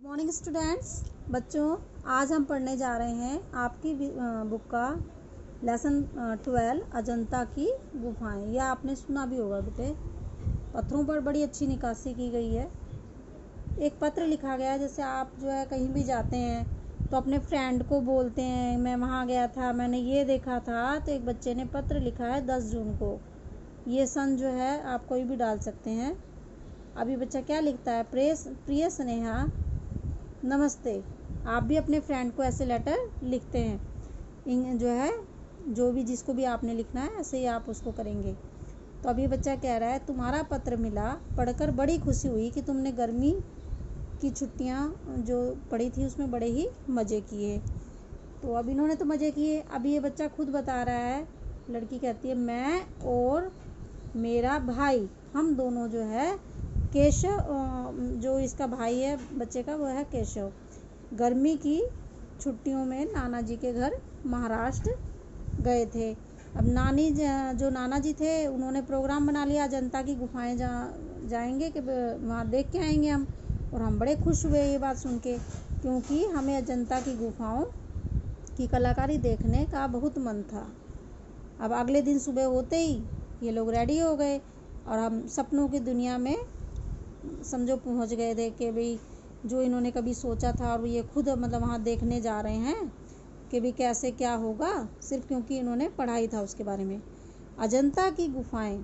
Morning students. बच्चों, आज हम पढ़ने जा रहे हैं आपकी बुक का लेसन 12 अजंता की गुफाएं। यह आपने सुना भी होगा बेटे। पत्थरों पर बड़ी अच्छी निकासी की गई है। एक पत्र लिखा गया है, जैसे आप जो है कहीं भी जाते हैं तो अपने फ्रेंड को बोलते हैं मैं वहाँ गया था, मैंने ये देखा था। तो एक बच्चे ने पत्र लिखा है 10 जून को। ये सन जो है आप कोई भी डाल सकते हैं। अभी बच्चा क्या लिखता है, प्रिय स्नेहा नमस्ते। आप भी अपने फ्रेंड को ऐसे लेटर लिखते हैं। जो है जो भी जिसको भी आपने लिखना है ऐसे ही आप उसको करेंगे। तो अभी बच्चा कह रहा है तुम्हारा पत्र मिला, पढ़कर बड़ी खुशी हुई कि तुमने गर्मी की छुट्टियां जो पड़ी थी उसमें बड़े ही मज़े किए। तो अब इन्होंने तो मज़े किए। अभी ये बच्चा खुद बता रहा है, लड़की कहती है मैं और मेरा भाई हम दोनों जो है केशव, जो इसका भाई है बच्चे का वो है केशव, गर्मी की छुट्टियों में नाना जी के घर महाराष्ट्र गए थे। अब जो नाना जी थे उन्होंने प्रोग्राम बना लिया अजंता की गुफाएं जाएंगे कि वहाँ देख के आएंगे हम। और हम बड़े खुश हुए ये बात सुन के, क्योंकि हमें अजंता की गुफाओं की कलाकारी देखने का बहुत मन था। अब अगले दिन सुबह होते ही ये लोग रेडी हो गए और हम सपनों की दुनिया में समझो पहुंच गए थे कि भाई जो इन्होंने कभी सोचा था और ये खुद मतलब वहाँ देखने जा रहे हैं कि भाई कैसे क्या होगा, सिर्फ क्योंकि इन्होंने पढ़ाई था उसके बारे में। अजंता की गुफाएं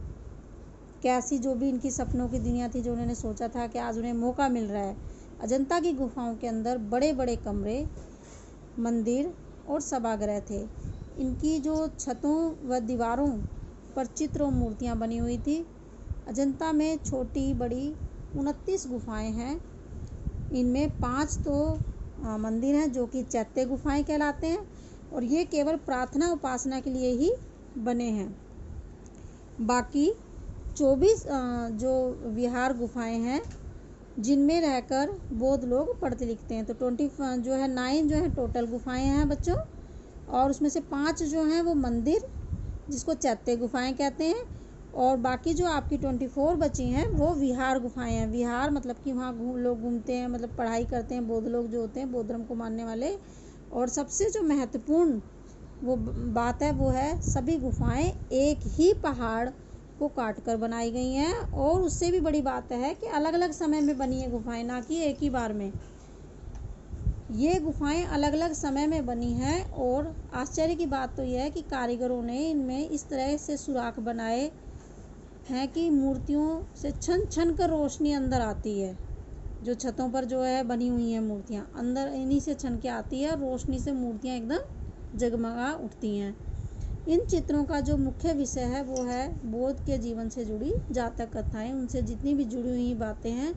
कैसी, जो भी इनकी सपनों की दुनिया थी, जो उन्होंने सोचा था कि आज उन्हें मौका मिल रहा है। अजंता की गुफाओं के अंदर बड़े बड़े कमरे, मंदिर और सभागृह थे। इनकी जो छतों व दीवारों पर चित्र और मूर्तियाँ बनी हुई थी। अजंता में छोटी बड़ी 29 गुफाएं हैं। इनमें 5 तो मंदिर हैं जो कि चैत्य गुफाएं कहलाते हैं और ये केवल प्रार्थना उपासना के लिए ही बने हैं। बाकी 24 जो विहार गुफाएं हैं जिनमें रहकर बौद्ध लोग पढ़ते लिखते हैं। तो 20 जो है 9 जो है टोटल गुफाएं हैं बच्चों, और उसमें से 5 जो हैं वो मंदिर जिसको चैत्य गुफाएं कहते हैं, और बाकी जो आपकी 24 बची हैं वो विहार गुफाएं हैं। विहार मतलब कि वहाँ लोग घूमते हैं, मतलब पढ़ाई करते हैं बौद्ध लोग जो होते हैं, बौद्ध धर्म को मानने वाले। और सबसे जो महत्वपूर्ण वो बात है वो है सभी गुफाएं एक ही पहाड़ को काट कर बनाई गई हैं। और उससे भी बड़ी बात है कि अलग अलग समय में बनी है गुफाएं, ना कि एक ही बार में। ये गुफाएं अलग अलग समय में बनी हैं। और आश्चर्य की बात तो यह है कि कारीगरों ने इनमें इस तरह से सुराख बनाए हैं कि मूर्तियों से छन छन कर रोशनी अंदर आती है। जो छतों पर जो है बनी हुई हैं मूर्तियाँ, अंदर इन्हीं से छन के आती है, रोशनी से मूर्तियाँ एकदम जगमगा उठती हैं। इन चित्रों का जो मुख्य विषय है वो है बौद्ध के जीवन से जुड़ी जातक कथाएं। उनसे जितनी भी जुड़ी हुई बातें हैं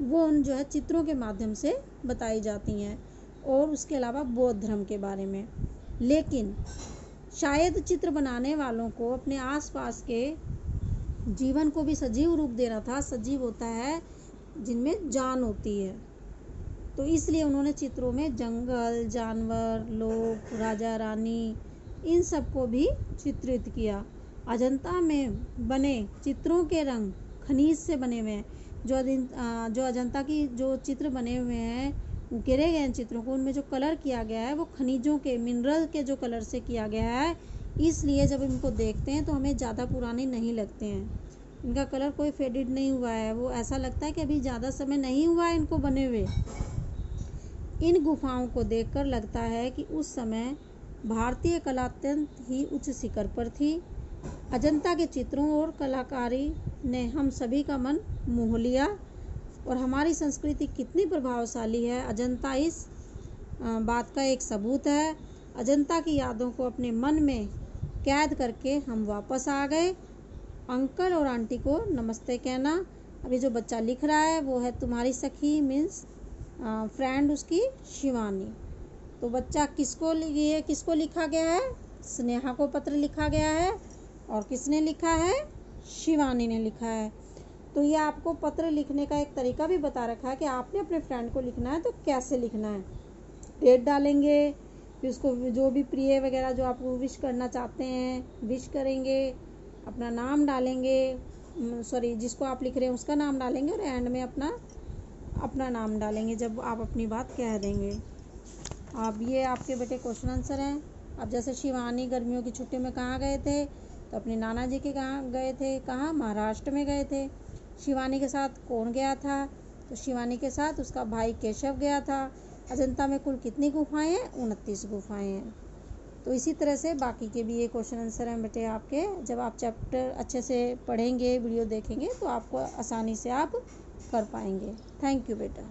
वो उन जो है चित्रों के माध्यम से बताई जाती हैं, और उसके अलावा बौद्ध धर्म के बारे में। लेकिन शायद चित्र बनाने वालों को अपने आसपास के जीवन को भी सजीव रूप देना था। सजीव होता है जिनमें जान होती है, तो इसलिए उन्होंने चित्रों में जंगल, जानवर, लोग, राजा रानी, इन सब को भी चित्रित किया। अजंता में बने चित्रों के रंग खनिज से बने हुए हैं। जो अजंता की जो चित्र बने हुए हैं, उकेरे गए चित्रों को, उनमें जो कलर किया गया है वो खनिजों के, मिनरल के जो कलर से किया गया है। इसलिए जब इनको देखते हैं तो हमें ज़्यादा पुराने नहीं लगते हैं। इनका कलर कोई फेडेड नहीं हुआ है, वो ऐसा लगता है कि अभी ज़्यादा समय नहीं हुआ है इनको बने हुए। इन गुफाओं को देखकर लगता है कि उस समय भारतीय कला अत्यंत ही उच्च शिखर पर थी। अजंता के चित्रों और कलाकारी ने हम सभी का मन मोह लिया, और हमारी संस्कृति कितनी प्रभावशाली है अजंता इस बात का एक सबूत है। अजंता की यादों को अपने मन में कैद करके हम वापस आ गए। अंकल और आंटी को नमस्ते कहना। अभी जो बच्चा लिख रहा है वो है तुम्हारी सखी मीन्स फ्रेंड उसकी शिवानी। तो बच्चा किसको लिखा गया है, स्नेहा को पत्र लिखा गया है, और किसने लिखा है, शिवानी ने लिखा है। तो ये आपको पत्र लिखने का एक तरीका भी बता रखा है कि आपने अपने फ्रेंड को लिखना है तो कैसे लिखना है। डेट डालेंगे, फिर उसको जो भी प्रिय वगैरह जो आप विश करना चाहते हैं विश करेंगे, अपना नाम डालेंगे, जिसको आप लिख रहे हैं उसका नाम डालेंगे, और एंड में अपना अपना नाम डालेंगे जब आप अपनी बात कह देंगे। अब ये आपके बेटे क्वेश्चन आंसर हैं। अब जैसे शिवानी गर्मियों की छुट्टी में कहाँ गए थे, तो अपनी नाना जी के कहाँ गए थे, कहाँ, महाराष्ट्र में गए थे। शिवानी के साथ कौन गया था, तो शिवानी के साथ उसका भाई केशव गया था। अजंता में कुल कितनी गुफाएं हैं, 29 गुफाएं हैं। तो इसी तरह से बाकी के भी ये क्वेश्चन आंसर हैं बेटे आपके। जब आप चैप्टर अच्छे से पढ़ेंगे, वीडियो देखेंगे, तो आपको आसानी से आप कर पाएंगे। थैंक यू बेटा।